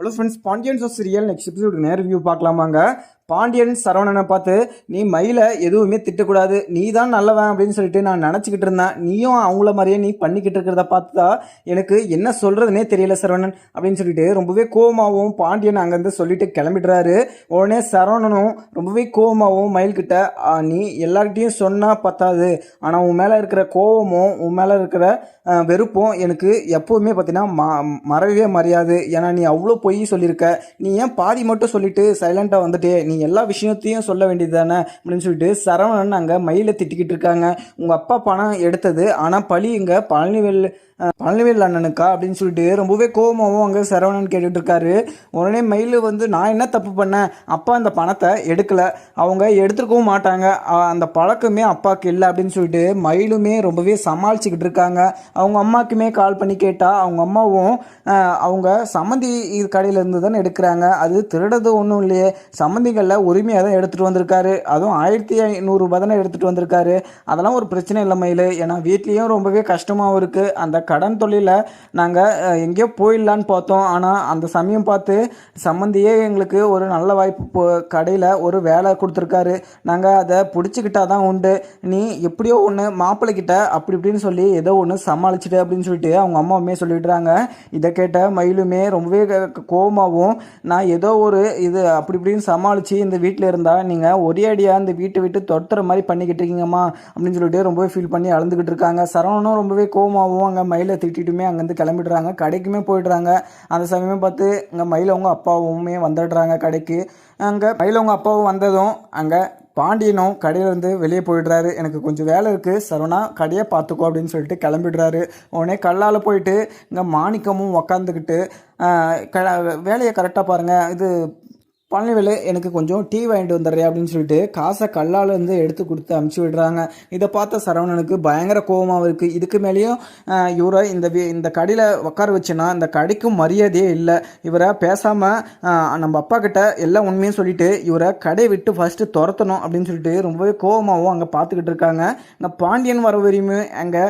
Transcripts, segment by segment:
Hello friends, Pandian ஸோ serial next episode review பார்க்கலாமாங்க. பாண்டியன் சரவணனை பார்த்து, நீ மயில எதுவுமே திட்டக்கூடாது, நீ தான் நல்லவன் அப்படின்னு சொல்லிட்டு நான் நினச்சிக்கிட்டு இருந்தேன். நீயும் அவங்கள மாதிரியே நீ பண்ணிக்கிட்டு இருக்கிறத பார்த்து தான் எனக்கு என்ன சொல்கிறதுனே தெரியல சரவணன் அப்படின்னு சொல்லிட்டு ரொம்பவே கோவமாகவும் பாண்டியன் அங்கேருந்து சொல்லிட்டு கிளம்பிடுறாரு. உடனே சரவணனும் ரொம்பவே கோவமாகவும் மயில்கிட்ட, நீ எல்லார்கிட்டையும் சொன்னால் பத்தாது, ஆனால் உன் மேலே இருக்கிற கோவமும் உன் மேலே இருக்கிற வெறுப்பும் எனக்கு எப்போவுமே பார்த்தீங்கன்னா மறவே மறையாது. ஏன்னா நீ அவ்வளோ பொய் சொல்லியிருக்க, நீ ஏன் பாதி மட்டும் சொல்லிட்டு சைலண்டாக வந்துட்டே, நீ எல்லா விஷயத்தையும் சொல்ல வேண்டியது தானே அப்படின்னு சொல்லிட்டு சரவணன் அங்கே மயிலை திட்டிக்கிட்டு இருக்காங்க. உங்கள் அப்பா பணம் எடுத்தது, ஆனால் பழி இங்கே பழனிவேல் அண்ணனுக்கா அப்படின்னு சொல்லிட்டு ரொம்பவே கோபமாகவும் அங்கே சரவணன் கேட்டுட்டு இருக்காரு. உடனே மயில் வந்து, நான் என்ன தப்பு பண்ணேன், அப்பா அந்த பணத்தை எடுக்கலை, அவங்க எடுத்துருக்கவும் மாட்டாங்க, அந்த பழக்கமே அப்பாவுக்கு இல்லை அப்படின்னு சொல்லிட்டு மயிலுமே ரொம்பவே சமாளிச்சுக்கிட்டு இருக்காங்க. அவங்க அம்மாக்குமே கால் பண்ணி கேட்டால் அவங்க அம்மாவும், அவங்க சம்மந்தி கடையிலேருந்து தானே எடுக்கிறாங்க, அது திருடுறது ஒன்றும் இல்லையே, சம்மந்திகளில் உரிமையாக தான் எடுத்துகிட்டு வந்திருக்காரு, அதுவும் 1500 தானே எடுத்துகிட்டு வந்திருக்காரு, அதெல்லாம் ஒரு பிரச்சனை இல்லை மயில், ஏன்னா வீட்லேயும் ரொம்பவே கஷ்டமாகவும் இருக்குது, அந்த கடன் தொழிலில் நாங்கள் எங்கேயோ போயிடலான்னு பார்த்தோம், ஆனால் அந்த சமயம் பார்த்து சம்மந்தியே எங்களுக்கு ஒரு நல்ல வாய்ப்பு கடையில் ஒரு வேலை கொடுத்துருக்காரு, நாங்கள் அதை பிடிச்சிக்கிட்டா தான் உண்டு, நீ எப்படியோ ஒன்று மாப்பிள்ளைக்கிட்ட அப்படி இப்படின்னு சொல்லி ஏதோ ஒன்று சமாளிச்சுட்டு அப்படின்னு சொல்லிட்டு அவங்க அம்மாவுமே சொல்லிடுறாங்க. இதை கேட்ட மயிலுமே ரொம்பவே கோபமாகவும், நான் ஏதோ ஒரு இது அப்படி இப்படின்னு சமாளித்து இந்த வீட்டில் இருந்தால் நீங்கள் ஒரே அடியாக இந்த வீட்டை விட்டு துரத்துற மாதிரி பண்ணிக்கிட்டு இருக்கீங்கம்மா அப்படின்னு சொல்லிட்டு ரொம்பவே ஃபீல் பண்ணி அழுந்துக்கிட்டு இருக்காங்க. சரவணனும் ரொம்பவே கோபமாகவும் அங்கே மயிலை திட்டிட்டுமே அங்கேருந்து கிளம்பிடுறாங்க, கடைக்குமே போயிடுறாங்க. அந்த சமயம் பார்த்து இங்கே மயிலவங்க அப்பாவுமே வந்துடுறாங்க கடைக்கு. அங்கே மயிலவங்க அப்பாவும் வந்ததும் அங்கே பாண்டியனும் கடையிலேருந்து வெளியே போயிடுறாரு. எனக்கு கொஞ்சம் வேலை இருக்குது சரவணா, கடையை பார்த்துக்கோ அப்படின்னு சொல்லிட்டு கிளம்பிடுறாரு. உடனே கல்லால் போயிட்டு இங்கே மாணிக்கமும் உக்காந்துக்கிட்டு, வேலையை கரெக்டாக பாருங்கள், இது பழனிவேலு எனக்கு கொஞ்சம் டீ வாங்கிட்டு வந்துடுறேன் அப்படின்னு சொல்லிட்டு காசை கல்லாலேருந்து எடுத்து கொடுத்து அமுச்சு விடுறாங்க. இதை பார்த்த சரவணனுக்கு பயங்கர கோபமாக இருக்குது. இதுக்கு மேலேயும் இவரை இந்த கடையில் உட்கார வச்சுன்னா இந்த கடைக்கும் மரியாதையே இல்லை, இவரை பேசாமல் நம்ம அப்பா கிட்ட எல்லாம் உண்மையும் சொல்லிட்டு இவரை கடை விட்டு ஃபஸ்ட்டு துரத்தணும் அப்படின்னு சொல்லிட்டு ரொம்பவே கோபமாகவும் அங்கே பார்த்துக்கிட்டு இருக்காங்க. இங்கே பாண்டியன் வர வரையுமே அங்கே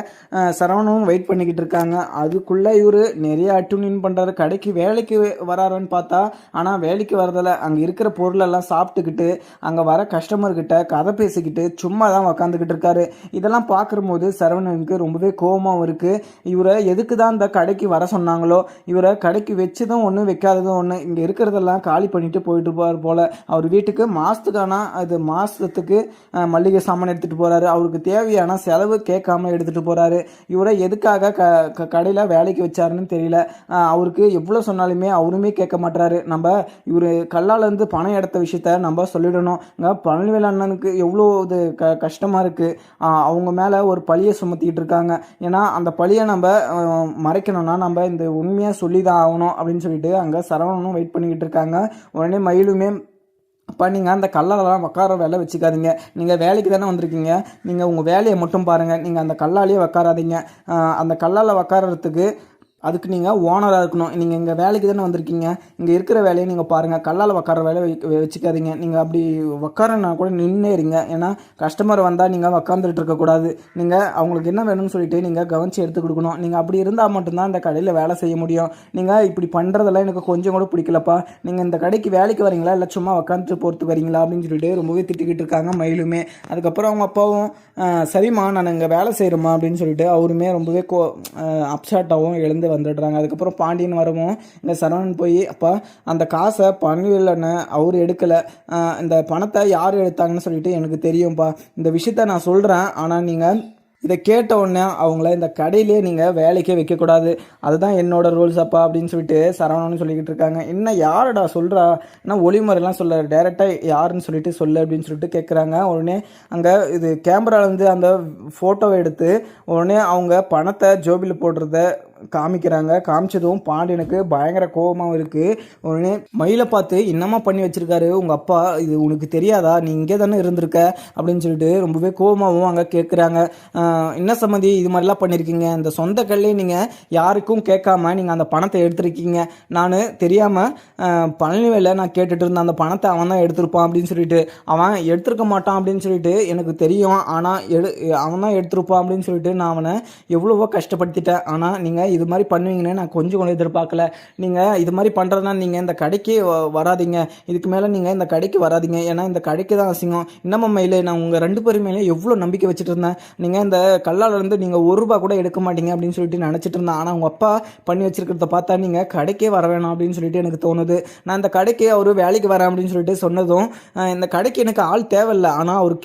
சரவணனும் வெயிட் பண்ணிக்கிட்டு இருக்காங்க. அதுக்குள்ளே இவர் நிறைய அட்டுனின் பண்ணுறாரு, கடைக்கு வேலைக்கு வராருன்னு பார்த்தா ஆனால் வேலைக்கு வரதில்லை, அங்கே இருக்கிற பொருளெல்லாம் சாப்பிட்டுக்கிட்டு அங்கே வர கஸ்டமர்கிட்ட கதை பேசிக்கிட்டு சும்மா தான் உக்காந்துக்கிட்டு இருக்காரு. இதெல்லாம் பார்க்கும்போது சரவணனுக்கு ரொம்பவே கோபமாகவும் இருக்குது. இவரை எதுக்கு தான் இந்த கடைக்கு வர சொன்னாங்களோ, இவரை கடைக்கு வச்சதும் ஒன்று வைக்காததும் ஒன்று, இங்கே இருக்கிறதெல்லாம் காலி பண்ணிட்டு போயிட்டு போவார் போல். அவர் வீட்டுக்கு மாதத்துக்கு மல்லிகை சாமான் எடுத்துகிட்டு போகிறாரு, அவருக்கு தேவையான செலவு கேட்காம எடுத்துகிட்டு போகிறாரு. இவரை எதுக்காக கடையில் வேலைக்கு வச்சாருன்னு தெரியல. அவருக்கு எவ்வளோ சொன்னாலுமே அவருமே கேட்க மாட்டுறாரு. நம்ம இவர் கல்லாலேருந்து பணம் எடுத்த விஷயத்த நம்ம சொல்லிடணும். இங்கே பழனிவேல் அண்ணனுக்கு எவ்வளோ இது கஷ்டமாக இருக்குது, அவங்க மேலே ஒரு பழியை சுமத்திக்கிட்டு இருக்காங்க. ஏன்னா அந்த பழியை நம்ம மறைக்கணும்னா நம்ம இந்த உண்மையாக சொல்லி தான் ஆகணும் அப்படின்னு சொல்லிட்டு அங்கே சரவணனும் வெயிட் பண்ணிக்கிட்டு இருக்காங்க. உடனே மயிலுமே, அப்போ நீங்கள் அந்த கல்லாலெல்லாம் உட்கார வேலை வச்சுக்காதீங்க, நீங்கள் வேலைக்கு தானே வந்திருக்கீங்க, நீங்கள் உங்கள் வேலையை மட்டும் பாருங்கள், நீங்கள் அந்த கல்லாலேயே உட்காராதீங்க, அந்த கல்லால் உட்காரத்துக்கு அதுக்கு நீங்கள் ஓனராக இருக்கணும், நீங்கள் இங்கே வேலைக்கு தானே வந்திருக்கீங்க, இங்கே இருக்கிற வேலையை நீங்கள் பாருங்கள், கல்லால் உட்கார வேலை வச்சுக்காதீங்க, நீங்கள் அப்படி உட்காரனா கூட நின்று இருங்க, ஏன்னா கஸ்டமர் வந்தால் நீங்கள் உட்காந்துட்டு இருக்கக்கூடாது, நீங்கள் அவங்களுக்கு என்ன வேணும்னு சொல்லிட்டு நீங்கள் கவனித்து எடுத்து கொடுக்கணும், நீங்கள் அப்படி இருந்தால் மட்டும்தான் இந்த கடையில் வேலை செய்ய முடியும், நீங்கள் இப்படி பண்ணுறதெல்லாம் எனக்கு கொஞ்சம் கூட பிடிக்கலப்பா, நீங்கள் இந்த கடைக்கு வேலைக்கு வரீங்களா இல்லை சும்மா உட்காந்துட்டு போகிறதுக்கு வரீங்களா அப்படின்னு சொல்லிட்டு ரொம்பவே திட்டிக்கிட்டு இருக்காங்க மயிலுமே. அதுக்கப்புறம் அவங்க அப்பாவும், சரிம்மா நான் இங்கே வேலை செய்கிறோமா அப்படின்னு சொல்லிட்டு அவருமே ரொம்பவே அப்செட்டாகவும் எழுந்து வந்துடுறாங்க. அதுக்கப்புறம் பாண்டியன் வரவும் இந்த சரவணன் போய், அப்பா அந்த காசை பழனிவேலன்னு அவர் எடுக்கலை, இந்த பணத்தை யார் எடுத்தாங்கன்னு சொல்லிட்டு எனக்கு தெரியும்ப்பா, இந்த விஷயத்த நான் சொல்கிறேன், ஆனால் நீங்கள் இதை கேட்ட உடனே அவங்கள இந்த கடையிலே நீங்கள் வேலைக்கே வைக்கக்கூடாது, அதுதான் என்னோட ரூல்ஸ் அப்பா அப்படின்னு சொல்லிட்டு சரவணன்னு சொல்லிக்கிட்டு இருக்காங்க. என்ன யாருடா சொல்கிறா, என்ன ஒளிமுறைலாம் சொல்ல, டைரெக்டாக யாருன்னு சொல்லிட்டு சொல்லு அப்படின்னு சொல்லிட்டு கேட்குறாங்க. உடனே அங்கே இது கேமராலேருந்து அந்த ஃபோட்டோவை எடுத்து உடனே அவங்க பணத்தை ஜோபியில் போடுறத காமிக்கிறாங்க. காமிச்சதும் பாண்டியனுக்கு பயங்கர கோபமாகவும் இருக்குது. உடனே மயிலை பார்த்து, என்னமா பண்ணி வச்சுருக்காரு உங்கள் அப்பா, இது உனக்கு தெரியாதா, நீ இங்கே தானே இருந்திருக்க அப்படின்னு சொல்லிட்டு ரொம்பவே கோபமாகவும் அங்கே கேட்குறாங்க. என்ன சம்மந்தி இது மாதிரிலாம் பண்ணியிருக்கீங்க, இந்த சொந்த கல்லே நீங்கள் யாருக்கும் கேட்காம நீங்கள் அந்த பணத்தை எடுத்திருக்கீங்க, நான் தெரியாமல் பழனிவேலை நான் கேட்டுட்டு இருந்தேன், அந்த பணத்தை அவன் தான் எடுத்திருப்பான் அப்படின்னு சொல்லிட்டு, அவன் எடுத்திருக்க மாட்டான் அப்படின்னு சொல்லிட்டு எனக்கு தெரியும், ஆனால் அவன் தான் எடுத்திருப்பான் அப்படின்னு சொல்லிட்டு நான் அவனை எவ்வளவோ கஷ்டப்படுத்திட்டேன், ஆனால் நீங்கள் நீங்கள் இது மாதிரி பண்ணுவீங்கன்னு நான் கொஞ்சம் கூட எதிர்பார்க்கல. நீங்கள் இது மாதிரி பண்ணுறதுனா நீங்கள் இந்த கடைக்கு வராதீங்க. இதுக்கு மேலே நீங்கள் இந்த கடைக்கு வராதீங்க. ஏன்னா இந்த கடைக்கு தான் அசிங்கம். என்னம்மா மயில், நான் உங்கள் 2 பேர் மேலே எவ்வளோ நம்பிக்கை வச்சுட்டு இருந்தேன். நீங்கள் இந்த கல்லாலேருந்து நீங்கள் ₹1 கூட எடுக்க மாட்டீங்க அப்படின்னு சொல்லிட்டு நினச்சிட்டு இருந்தேன். ஆனால் உங்கள் அப்பா பண்ணி வச்சிருக்கிறத பார்த்தா நீங்கள் கடைக்கே வர வேணாம் அப்படின்னு சொல்லிட்டு எனக்கு தோணுது. நான் இந்த கடைக்கு அவர் வேலைக்கு வரேன் அப்படின்னு சொல்லிட்டு சொன்னதும் இந்த கடைக்கு எனக்கு ஆள் தேவையில்லை. ஆனால் அவர்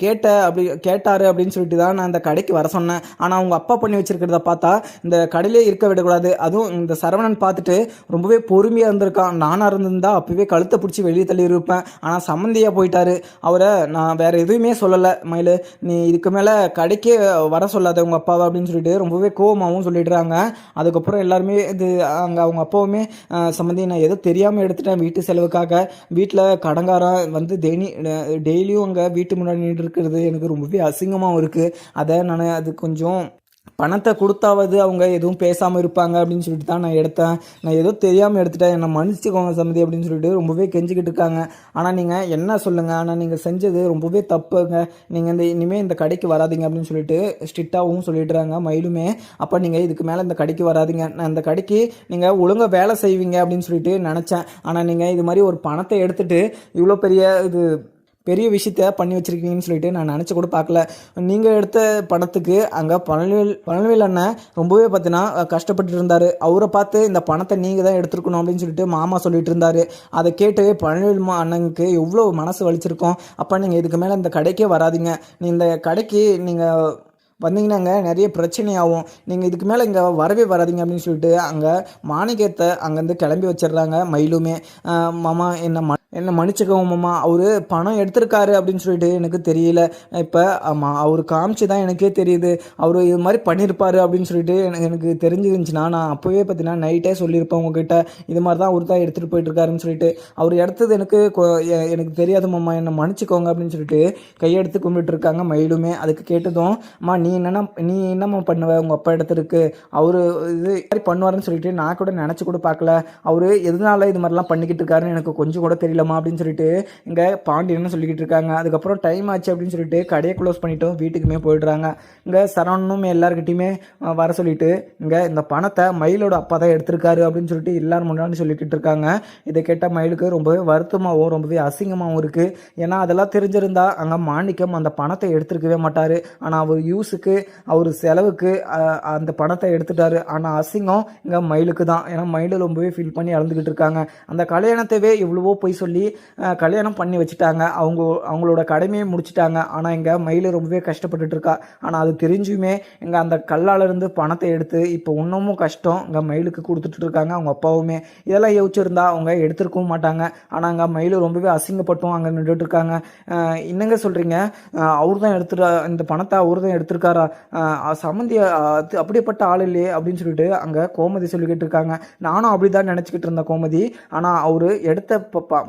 கேட்டார் அப்படின்னு சொல்லிட்டு தான் நான் இந்த கடைக்கு வர சொன்னேன். ஆனால் அவங்க அப்பா பண்ணி வச்சிருக்கிறத பார்த்தா இந்த கடையிலே இருக்க விடக்கூடாது. அதுவும் இந்த சரவணன் பார்த்துட்டு ரொம்பவே பொறுமையாக இருந்திருக்கான். நானாக இருந்திருந்தா அப்பவே கழுத்தை பிடிச்சி வெளியே தள்ளி இருப்பேன். ஆனால் சம்மந்தியாக போயிட்டாரு. அவரை நான் வேற எதுவுமே சொல்லலை. மயில், நீ இதுக்கு மேலே கடைக்கே வர சொல்லாத உங்கள் அப்பாவை அப்படின்னு சொல்லிட்டு ரொம்பவே கோவமாகவும் சொல்லிடுறாங்க. அதுக்கப்புறம் எல்லாருமே இது அங்கே அவங்க அப்பாவுமே சம்மந்தி, நான் ஏதோ தெரியாமல் எடுத்துட்டேன் வீட்டு செலவுக்காக. வீட்டில் கடங்காரன் வந்து டெய்லியும் அங்கே வீட்டு முன்னாடி நின்று இருக்கிறது எனக்கு ரொம்பவே அசிங்கமாகவும் இருக்குது. அதை நான் அது கொஞ்சம் பணத்தை கொடுத்தாவது அவங்க எதுவும் பேசாமல் இருப்பாங்க அப்படின்னு சொல்லிட்டு தான் நான் எடுத்தேன். நான் ஏதோ தெரியாமல் எடுத்துட்டேன், என்னை மன்னிச்சுக்கோங்க சம்மதி அப்படின்னு சொல்லிட்டு ரொம்பவே கெஞ்சிக்கிட்டு இருக்காங்க. ஆனால் நீங்கள் என்ன சொல்லுங்கள், ஆனால் நீங்கள் செஞ்சது ரொம்பவே தப்புங்க. நீங்கள் இனிமேல் இந்த கடைக்கு வராதிங்க அப்படின்னு சொல்லிட்டு ஸ்ட்ரிக்டாகவும் சொல்லிடுறாங்க மயிலுமே. அப்போ நீங்கள் இதுக்கு மேலே இந்த கடைக்கு வராதிங்க, நான் இந்த கடைக்கு நீங்கள் ஒழுங்காக வேலை செய்வீங்க அப்படின்னு சொல்லிட்டு நினச்சேன். ஆனால் நீங்கள் இது மாதிரி ஒரு பணத்தை எடுத்துகிட்டு இவ்வளோ பெரிய விஷயத்த பண்ணி வச்சுருக்கீங்கன்னு சொல்லிட்டு நான் நினச்சி கூட பார்க்கல. நீங்கள் எடுத்த பணத்துக்கு அங்கே பழனிவேல் அண்ணன் ரொம்பவே பார்த்தீங்கன்னா கஷ்டப்பட்டு இருந்தார். அவரை பார்த்து இந்த பணத்தை நீங்கள் தான் எடுத்துருக்கணும் அப்படின்னு சொல்லிட்டு மாமா சொல்லிட்டு இருந்தார். அதை கேட்டு பழனிவேல் அண்ணனுக்கு எவ்வளோ மனசு வலிச்சிருக்கோம். அப்போ நீங்கள் இதுக்கு மேலே இந்த கடைக்கே வராதிங்க, இந்த கடைக்கு நீங்கள் வந்தீங்கன்னாங்க நிறைய பிரச்சனையாகும், நீங்கள் இதுக்கு மேலே இங்கே வரவே வராதிங்க அப்படின்னு சொல்லிட்டு அங்கே மாணிக்கத்தை அங்கேருந்து கிளம்பி வச்சிடுறாங்க மயிலுமே. மாமா என்னை மன்னிச்சுக்கவும் மாமா, அவர் பணம் எடுத்திருக்காரு அப்படின்னு சொல்லிட்டு எனக்கு தெரியல. இப்போ ஆமாம், அவர் காமிச்சு தான் எனக்கே தெரியுது அவர் இது மாதிரி பண்ணியிருப்பார் அப்படின்னு சொல்லிட்டு எனக்கு தெரிஞ்சிருந்துச்சுன்னா நான் அப்போவே பார்த்தீங்கன்னா நைட்டே சொல்லியிருப்பேன் உங்ககிட்ட, இது மாதிரி தான் அவர் தான் எடுத்துகிட்டு போயிட்டுருக்காருன்னு சொல்லிட்டு. அவர் எடுத்தது எனக்கு தெரியாது மாமா, என்னை மன்னிச்சிக்கோங்க அப்படின்னு சொல்லிட்டு கையெடுத்து கும்பிட்டு இருக்காங்க மயிலுமே. அதுக்கு கேட்டதும், அம்மா நீ என்னம்மா பண்ணுவ, உங்கள் அப்பா எடுத்துருக்கு, அவர் இது மாதிரி பண்ணுவாருன்னு சொல்லிட்டு நான் கூட நினச்சி கூட பார்க்கல. அவர் எதனால இது மாதிரிலாம் பண்ணிக்கிட்டு இருக்காருன்னு எனக்கு கொஞ்சம் கூட தெரியல அப்படின்னு சொல்லிட்டு இங்கே பாண்டியன்னு சொல்லிக்கிட்டு இருக்காங்க. அதுக்கப்புறம் டைம் ஆச்சு அப்படின்னு சொல்லிட்டு கடையை க்ளோஸ் பண்ணிட்டோம், வீட்டுக்குமே போயிடுறாங்க. இங்கே சரவணனும் எல்லாருக்கிட்டையுமே வர சொல்லிட்டு இங்கே இந்த பணத்தை மயிலோட அப்பா தான் எடுத்திருக்காரு அப்படின்னு சொல்லிட்டு எல்லாரும் முன்னாடி சொல்லிக்கிட்டு இருக்காங்க. இதை கேட்டால் மயிலுக்கு ரொம்பவே வருத்தமாகவும் ரொம்பவே அசிங்கமாகவும் இருக்குது. ஏன்னா அதெல்லாம் தெரிஞ்சிருந்தா அங்கே மாணிக்கம் அந்த பணத்தை எடுத்துருக்கவே மாட்டார். ஆனால் அவர் யூஸுக்கு அவர் செலவுக்கு அந்த பணத்தை எடுத்துட்டாரு. ஆனால் அசிங்கம் இங்கே மயிலுக்கு தான். ஏன்னா மயிலு ரொம்பவே ஃபீல் பண்ணி அழுந்துக்கிட்டு இருக்காங்க. அந்த கல்யாணத்தவே இவ்வளவோ போய் சொல்லி கல்யாணம் பண்ணி வச்சுட்டாங்க, அவங்களோட கடமையை முடிச்சுட்டாங்க. ஆனால் இங்கே மயில் ரொம்பவே கஷ்டப்பட்டுட்டு இருக்கா. ஆனால் அது தெரிஞ்சுமே இங்கே அந்த கல்லாலேருந்து பணத்தை எடுத்து இப்போ இன்னமும் கஷ்டம் இங்கே மயிலுக்கு கொடுத்துட்டு இருக்காங்க அவங்க அப்பாவுமே. இதெல்லாம் யோசிச்சிருந்தா அவங்க எடுத்துருக்கவும் மாட்டாங்க. ஆனால் அங்கே மயில் ரொம்பவே அசிங்கப்பட்டும் அங்கே நின்றுட்டு இருக்காங்க. என்னங்க சொல்கிறீங்க, அவர் தான் இந்த பணத்தை அவர் தான் எடுத்திருக்காரா, சம்மந்தி அப்படிப்பட்ட ஆள் இல்லையே அப்படின்னு சொல்லிட்டு அங்கே கோமதி சொல்லிக்கிட்டு இருக்காங்க. நானும் அப்படி தான் நினச்சிக்கிட்டு இருந்தேன் கோமதி. ஆனால் அவர் எடுத்த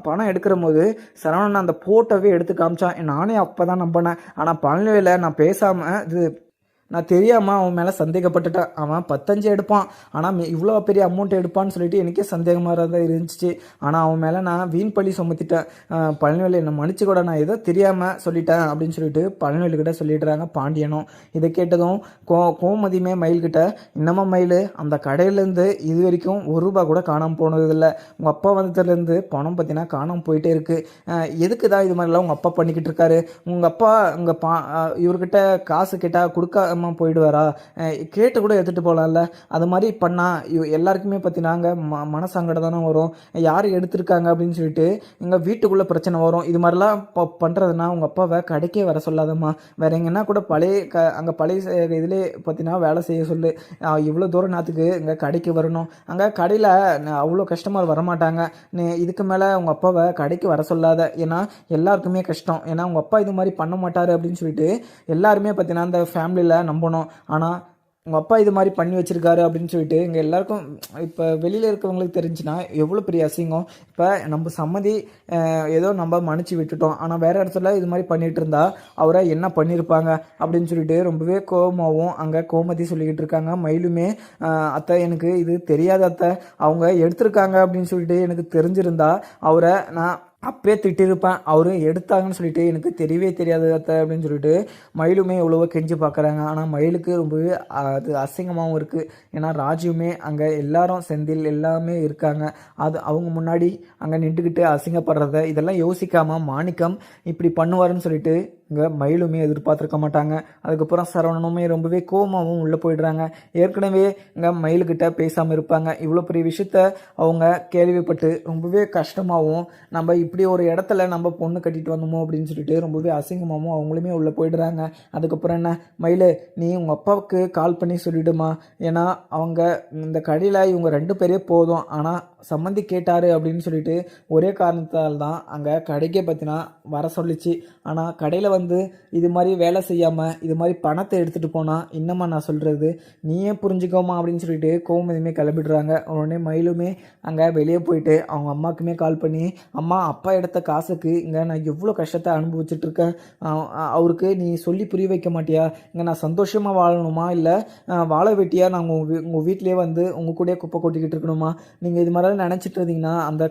பணம் எடுக்கிற போது சரவணன் அந்த போட்டோவே எடுத்து காமிச்சான். நானே அப்போ தான் நம்பினேன். ஆனால் பழனிவேல நான் பேசாமல் நான் தெரியாமல் அவன் மேலே சந்தேகப்பட்டுட்டேன். அவன் 15 எடுப்பான், ஆனால் இவ்வளோ பெரிய அமௌண்ட் எடுப்பான்னு சொல்லிட்டு எனக்கே சந்தேகமாக தான் இருந்துச்சு. ஆனால் அவன் மேலே நான் வீண் பழி சுமத்திட்டேன். பழனிவேலை என்னை மன்னிச்சு கூட, நான் ஏதோ தெரியாமல் சொல்லிட்டேன் அப்படின்னு சொல்லிட்டு பழனிவேலுக்கிட்ட சொல்லிடுறாங்க பாண்டியனும். இதை கேட்டதும் கோமதியுமே மயில்கிட்ட, இன்னமும் மயில் அந்த கடையிலேருந்து இது வரைக்கும் ₹1 கூட காணாமல் போனதில்லை, உங்கள் அப்பா வந்ததுலேருந்து பணம் பார்த்தீங்கன்னா காணாமல் போயிட்டே இருக்குது, எதுக்கு தான் இது மாதிரிலாம் உங்கள் அப்பா பண்ணிக்கிட்டு இருக்காரு, உங்கள் அப்பா இவர்கிட்ட காசு கேட்டால் கொடுக்க போயிடுவாரா, கேட்டு கூட எடுத்துகிட்டு போகலாம்ல, அது மாதிரி பண்ணால் எல்லாருக்குமே பார்த்தீங்கன்னா மனசங்கடம் தானே வரும், யார் எடுத்திருக்காங்க அப்படின்னு சொல்லிட்டு எங்கள் வீட்டுக்குள்ளே பிரச்சனை வரும். இது மாதிரிலாம் பண்ணுறதுனா உங்கள் அப்பாவை கடைக்கே வர சொல்லாதம்மா, வேறு எங்கன்னா கூட அங்கே பழைய இதிலே பார்த்தீங்கன்னா வேலை செய்ய சொல்லு, இவ்வளோ தூரம் நாத்துக்கு இங்கே கடைக்கு வரணும், அங்கே கடையில் அவ்வளோ கஸ்டமர் வரமாட்டாங்க, நீ இதுக்கு மேலே உங்கள் அப்பாவை கடைக்கு வர சொல்லாத, ஏன்னா எல்லாருக்குமே கஷ்டம், ஏன்னா உங்கள் அப்பா இது மாதிரி பண்ண மாட்டார் அப்படின்னு சொல்லிட்டு எல்லாருமே பார்த்தீங்கன்னா அந்த ஃபேமிலியில் நம்பணும். ஆனால் உங்கள் அப்பா இது மாதிரி பண்ணி வச்சுருக்காரு அப்படின்னு சொல்லிட்டு இங்கே எல்லாருக்கும் இப்போ வெளியில் இருக்கிறவங்களுக்கு தெரிஞ்சுன்னா எவ்வளோ பெரிய அசிங்கம். இப்போ நம்ம சம்மதி ஏதோ நம்ம மன்னிச்சு விட்டுட்டோம், ஆனால் வேறு இடத்துல இது மாதிரி பண்ணிகிட்டு இருந்தா அவரை என்ன பண்ணியிருப்பாங்க அப்படின்னு சொல்லிட்டு ரொம்பவே கோபமாகவும் அங்கே கோமதி சொல்லிக்கிட்டு இருக்காங்க. மயிலுமே, அத்தை எனக்கு இது தெரியாத அத்தை, அவங்க எடுத்திருக்காங்க அப்படின்னு சொல்லிட்டு எனக்கு தெரிஞ்சிருந்தா அவரை நான் அப்பயே திட்டிருப்பேன். அவரு எடுத்தாங்கன்னு சொல்லிட்டு, "எனக்கு தெரியவே தெரியாது அத்தை" அப்படின்னு சொல்லிட்டு, மயிலுமே எவ்வளவோ கெஞ்சி பார்க்குறாங்க. ஆனா மயிலுக்கு ரொம்பவே அது அசிங்கமாவும் இருக்கு. ஏன்னா ராஜுவுமே அங்க எல்லாரும் செந்தில் எல்லாமே இருக்காங்க. அது அவங்க முன்னாடி அங்க நின்டுக்கிட்டு அசிங்கப்படுறத, இதெல்லாம் யோசிக்காம மாணிக்கம் இப்படி பண்ணுவாருன்னு சொல்லிட்டு இங்கே மயிலுமே எதிர்பார்த்துருக்க மாட்டாங்க. அதுக்கப்புறம் சரவணனுமே ரொம்பவே கோவமாகவும் உள்ளே போயிடுறாங்க. ஏற்கனவே இங்கே மயிலுக்கிட்ட பேசாமல் இருப்பாங்க. இவ்வளோ பெரிய விஷயத்த அவங்க கேள்விப்பட்டு ரொம்பவே கஷ்டமாகவும், நம்ம இப்படி ஒரு இடத்துல நம்ம பொண்ணு கட்டிட்டு வந்தோமோ அப்படின்னு சொல்லிட்டு ரொம்பவே அசிங்கமாகவும் அவங்களுமே உள்ளே போயிடுறாங்க. அதுக்கப்புறம் என்ன, மயிலு நீ உங்கள் அப்பாவுக்கு கால் பண்ணி சொல்லிவிடுமா, ஏன்னா அவங்க இந்த கடையில் இவங்க 2 பேரே போதும், ஆனால் சம்மந்தி கேட்டார் அப்படின்னு சொல்லிட்டு ஒரே காரணத்தால் தான் அங்கே கடைக்கே பார்த்தினா வர சொல்லிச்சு. ஆனால் கடையில் வந்து இது மாதிரி வேலை செய்யாமல் இது மாதிரி பணத்தை எடுத்துகிட்டு போனால் இன்னமா நான் சொல்கிறது, நீயே புரிஞ்சுக்கோமா அப்படின்னு சொல்லிட்டு கோமதியுமே கிளம்பிடுறாங்க. உடனே மயிலுமே அங்கே வெளியே போயிட்டு அவங்க அம்மாவுக்குமே கால் பண்ணி, அம்மா அப்பா எடுத்த காசுக்கு இங்கே நான் எவ்வளோ கஷ்டத்தை அனுபவிச்சுட்ருக்கேன், அவருக்கு நீ சொல்லி புரிய வைக்க மாட்டியா, இங்கே நான் சந்தோஷமாக வாழணுமா இல்லை வாழ வெட்டியா நாங்கள் உங்கள் வீட்டிலே வந்து உங்கள் கூடயே குப்பை கொட்டிக்கிட்டு இருக்கணுமா, நீங்கள் இது மாதிரி நினச்சிட்டு இருந்தீங்கன்னா அந்த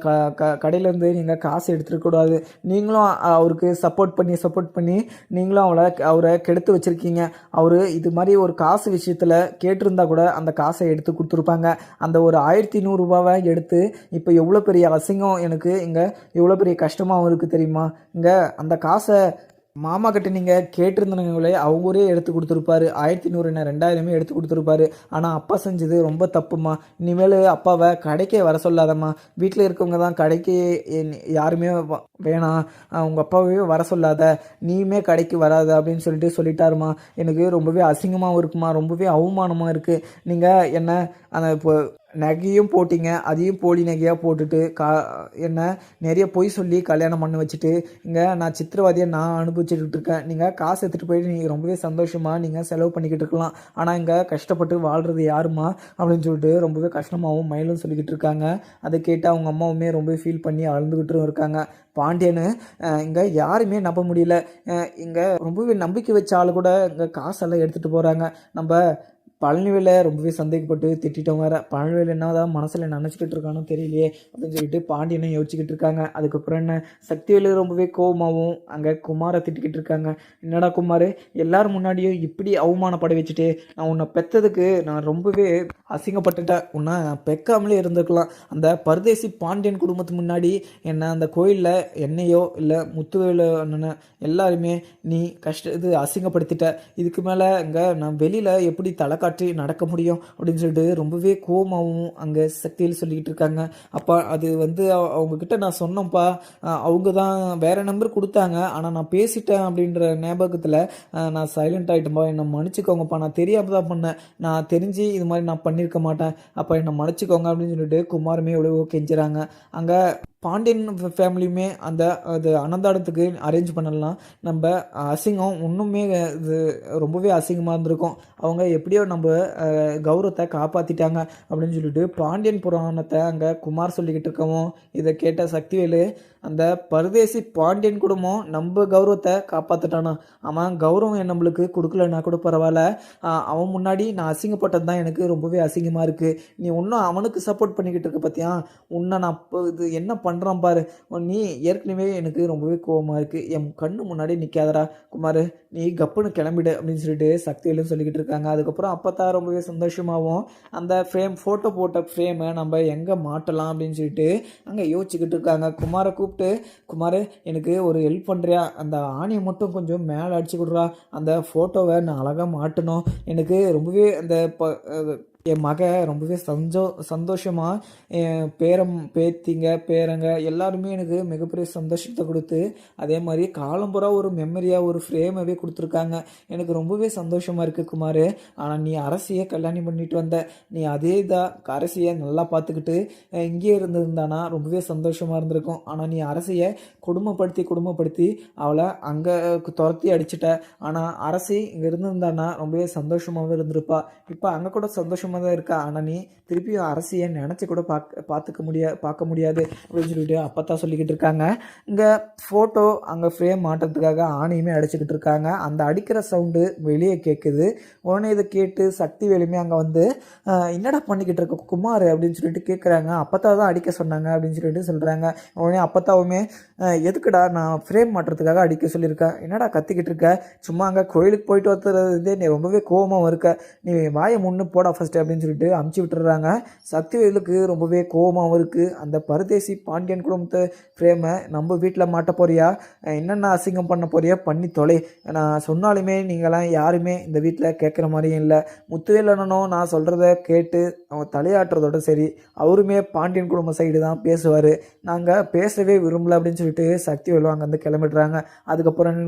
கடையிலேருந்து நீங்கள் காசு எடுத்துருக்கூடாது, நீங்களும் அவருக்கு சப்போர்ட் பண்ணி நீங்களும் அவரை கெடுத்து வச்சுருக்கீங்க. அவர் இது மாதிரி ஒரு காசு விஷயத்தில் கேட்டிருந்தா கூட அந்த காசை எடுத்து கொடுத்துருப்பாங்க. அந்த ஒரு 1100 எடுத்து இப்போ எவ்வளோ பெரிய அசிங்கம் எனக்கு, இங்கே எவ்வளோ பெரிய கஷ்டமாகவும் இருக்குது தெரியுமா, இங்கே அந்த காசை மாமா கிட்ட நீங்கள் கேட்டிருந்தவங்களே அவங்களே எடுத்து கொடுத்துருப்பாரு. 1100 என்ன 2000 எடுத்து கொடுத்துருப்பாரு. ஆனால் அப்பா செஞ்சது ரொம்ப தப்புமா, இனிமேல் அப்பாவை கடைக்கே வர சொல்லாதம்மா, வீட்டில் இருக்கவங்க தான் கடைக்கு யாருமே வேணாம், உங்கள் அப்பாவே வர சொல்லாத, நீயுமே கடைக்கு வராத அப்படின்னு சொல்லிட்டாருமா. எனக்கு ரொம்பவே அசிங்கமாகவும் இருக்குமா, ரொம்பவே அவமானமாக இருக்குது. நீங்கள் என்ன அந்த இப்போ நகையும் போட்டிங்க, அதையும் போலி நகையாக போட்டுட்டு என்ன நிறைய பொய் சொல்லி கல்யாணம் பண்ணி வச்சுட்டு இங்கே நான் சித்திரவாதியை நான் அனுபவிச்சுட்டு இருக்கேன். நீங்கள் காசு எடுத்துகிட்டு போயிட்டு நீங்கள் ரொம்பவே சந்தோஷமாக நீங்கள் செலவு பண்ணிக்கிட்டு இருக்கலாம், ஆனால் இங்கே கஷ்டப்பட்டு வாழ்கிறது யாருமா அப்படின்னு சொல்லிட்டு ரொம்பவே கஷ்டமாகவும் மயிலும் சொல்லிக்கிட்டு இருக்காங்க. அதை கேட்டு அவங்க அம்மாவுமே ரொம்ப ஃபீல் பண்ணி அழுந்துக்கிட்டும் இருக்காங்க. பாண்டியனு இங்கே யாருமே நம்ப முடியல. இங்கே ரொம்பவே நம்பிக்கை வச்ச ஆள் கூட இங்கே காசெல்லாம் எடுத்துகிட்டு போகிறாங்க. நம்ம பழனிவேலை ரொம்பவே சந்தேகப்பட்டு திட்டோம் வேறு. பழனிவேல் என்னதான் மனசில் நினச்சிக்கிட்டு இருக்கானோ தெரியலையே அப்படின்னு சொல்லிட்டு பாண்டியனை யோசிச்சுக்கிட்டு இருக்காங்க. அதுக்கப்புறம் என்ன, சக்திவேலு ரொம்பவே கோபமாகவும் அங்கே குமாரை திட்டிக்கிட்டு இருக்காங்க. என்னடா குமார், எல்லாரும் முன்னாடியும் இப்படி அவமானப்பட வச்சுட்டு, நான் உன்னை பெற்றதுக்கு நான் ரொம்பவே அசிங்கப்பட்டுட்டேன், உன்னை நான் பெக்காமலே இருந்திருக்கலாம். அந்த பரதேசி பாண்டியன் குடும்பத்துக்கு முன்னாடி என்ன அந்த கோயிலில் என்னையோ இல்லை முத்துவேலு அண்ணனை எல்லாருமே நீ இது அசிங்கப்படுத்திட்ட. இதுக்கு மேலே இங்கே நான் வெளியில் எப்படி தலை காட்டி நடக்க முடியும் அப்படின்னு சொல்லிட்டு ரொம்பவே கோபமாகவும் அங்கே சக்தியில் சொல்லிக்கிட்டு இருக்காங்க. அப்போ அது வந்து அவங்கக்கிட்ட நான் சொன்னேன்ப்பா, அவங்க தான் வேறு நம்பர் கொடுத்தாங்க, ஆனால் நான் பேசிட்டேன் அப்படின்ற ஞாபகத்தில் நான் சைலண்ட் ஆகிட்டேன்ப்பா, என்னை மன்னிச்சிக்கோங்கப்பா, நான் தெரியாமல் தான் பண்ணேன், நான் தெரிஞ்சு இது மாதிரி நான் பண்ணியிருக்க மாட்டேன், அப்போ என்னை மன்னிச்சிக்கோங்க அப்படின்னு சொல்லிட்டு குமாருமே எவ்வளவோ கெஞ்சுறாங்க. அங்கே பாண்டியன் ஃபேமிலியுமே அது அனந்தாடத்துக்கு அரேஞ்ச் பண்ணலாம். நம்ம அசிங்கம் இன்னுமே இது ரொம்பவே அசிங்கமாக இருந்திருக்கும். அவங்க எப்படியோ நம்ம கௌரவத்தை காப்பாற்றிட்டாங்க அப்படின்னு சொல்லிட்டு பாண்டியன் புராணத்தை அங்கே குமார் சொல்லிக்கிட்டு இருக்கவும் இதை கேட்ட சக்திவேலு, அந்த பரதேசி பாண்டியன் குடும்பம் நம்ம கௌரவத்தை காப்பாற்றிட்டானா, அவன் கௌரவம் நம்மளுக்கு கொடுக்கலன்னா கூட பரவாயில்ல, அவன் முன்னாடி நான் அசிங்கப்பட்டது தான் எனக்கு ரொம்பவே அசிங்கமாக இருக்குது, நீ இன்னும் அவனுக்கு சப்போர்ட் பண்ணிக்கிட்டு இருக்க பார்த்தியா, உன்னை நான் இது என்ன பண்ணுறான் பாரு, நீ ஏற்கனவே எனக்கு ரொம்பவே கோபமாக இருக்குது, என் கண்ணு முன்னாடி நிற்காதடா குமார், நீ கப்புன்னு கிளம்பிடு அப்படின்னு சொல்லிட்டு சக்தியிலும் சொல்லிக்கிட்டு இருக்காங்க. அதுக்கப்புறம் அப்போ தான் ரொம்பவே சந்தோஷமாகவும் அந்த ஃபோட்டோ போட்ட ஃப்ரேமை நம்ம எங்கே மாட்டலாம் அப்படின்னு சொல்லிட்டு அங்கே யோசிச்சுக்கிட்டு இருக்காங்க. குமாரை கூப்பிட்டு, குமார் எனக்கு ஒரு ஹெல்ப் பண்ணுறியா, அந்த ஆணியை மட்டும் கொஞ்சம் மேலே அடிச்சு கொடுறா, அந்த ஃபோட்டோவை நான் அழகாக மாட்டணும், எனக்கு ரொம்பவே அந்த என் மக ரொம்பவே சந்தோஷமாக என் பேத்திங்க பேரங்க எல்லாருமே எனக்கு மிகப்பெரிய சந்தோஷத்தை கொடுத்து, அதே மாதிரி காலம்புறா ஒரு மெமரியாக ஒரு ஃப்ரேமாகவே கொடுத்துருக்காங்க, எனக்கு ரொம்பவே சந்தோஷமாக இருக்குது குமார். ஆனால் நீ அரசியை கல்யாணம் பண்ணிட்டு வந்த, நீ அதே தான் அரசியை நல்லா பார்த்துக்கிட்டு இங்கே இருந்திருந்தானா ரொம்பவே சந்தோஷமாக இருந்திருக்கும். ஆனால் நீ அரசியை குடும்பப்படுத்தி அவளை அங்கே துரத்தி அடிச்சிட்ட. ஆனால் அரசி இங்கே இருந்திருந்தானா ரொம்பவே சந்தோஷமாகவும் இருந்திருப்பா. இப்போ அங்கே கூட சந்தோஷமாக சந்தோஷமாக தான் இருக்கா. ஆனால் நீ திருப்பியும் அரசியை நினச்சி கூட பார்க்க முடியாது அப்படின்னு சொல்லிட்டு அப்பத்தான் சொல்லிக்கிட்டு இருக்காங்க. இங்கே ஃபோட்டோ அங்கே ஃப்ரேம் மாட்டுறதுக்காக ஆணையுமே அடிச்சுக்கிட்டு இருக்காங்க. அந்த அடிக்கிற சவுண்டு வெளியே கேட்குது. உடனே இதை கேட்டு சக்திவேலுமே அங்கே வந்து என்னடா பண்ணிக்கிட்டு இருக்க குமார் அப்படின்னு சொல்லிட்டு கேட்குறாங்க. அப்பத்தா தான் அடிக்க சொன்னாங்க அப்படின்னு சொல்லிட்டு சொல்கிறாங்க. உடனே அப்பத்தாவுமே எதுக்குடா நான் ஃப்ரேம் மாட்டுறதுக்காக அடிக்க சொல்லியிருக்கேன், என்னடா கத்திக்கிட்டு இருக்க, சும்மா அங்கே கோயிலுக்கு போயிட்டு வந்துடுறதே நீ ரொம்பவே கோபமாக இருக்க, நீ வாயை முன்னு போடா ஃபஸ்ட்டு அப்படின்னு சொல்லிட்டு அமுச்சு விட்டுறாங்க. சக்திவேலுக்கு ரொம்பவே கோபமாகவும் இருக்குது. அந்த பரதேசி பாண்டியன் குடும்பத்தை ஃப்ரேமை நம்ம வீட்டில் மாட்ட போறியா, என்னென்ன அசிங்கம் பண்ண போறியா பண்ணி தொலை, நான் சொன்னாலுமே நீங்களாம் யாருமே இந்த வீட்டில் கேட்குற மாதிரியும் இல்லை. முத்துவேலனும் நான் சொல்கிறத கேட்டு அவங்க தலையாட்டுறதோட சரி, அவருமே பாண்டியன் குடும்ப சைடு தான் பேசுவார், நாங்கள் பேசவே விரும்பல அப்படின்னு சொல்லிட்டு சக்திவேலு அங்கேருந்து கிளம்பிடுறாங்க. அதுக்கப்புறம்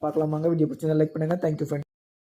பார்க்கலாமாங்க. வீடியோ பிடிச்சிருந்தா லைக் பண்ணுங்கள். Thank you friend.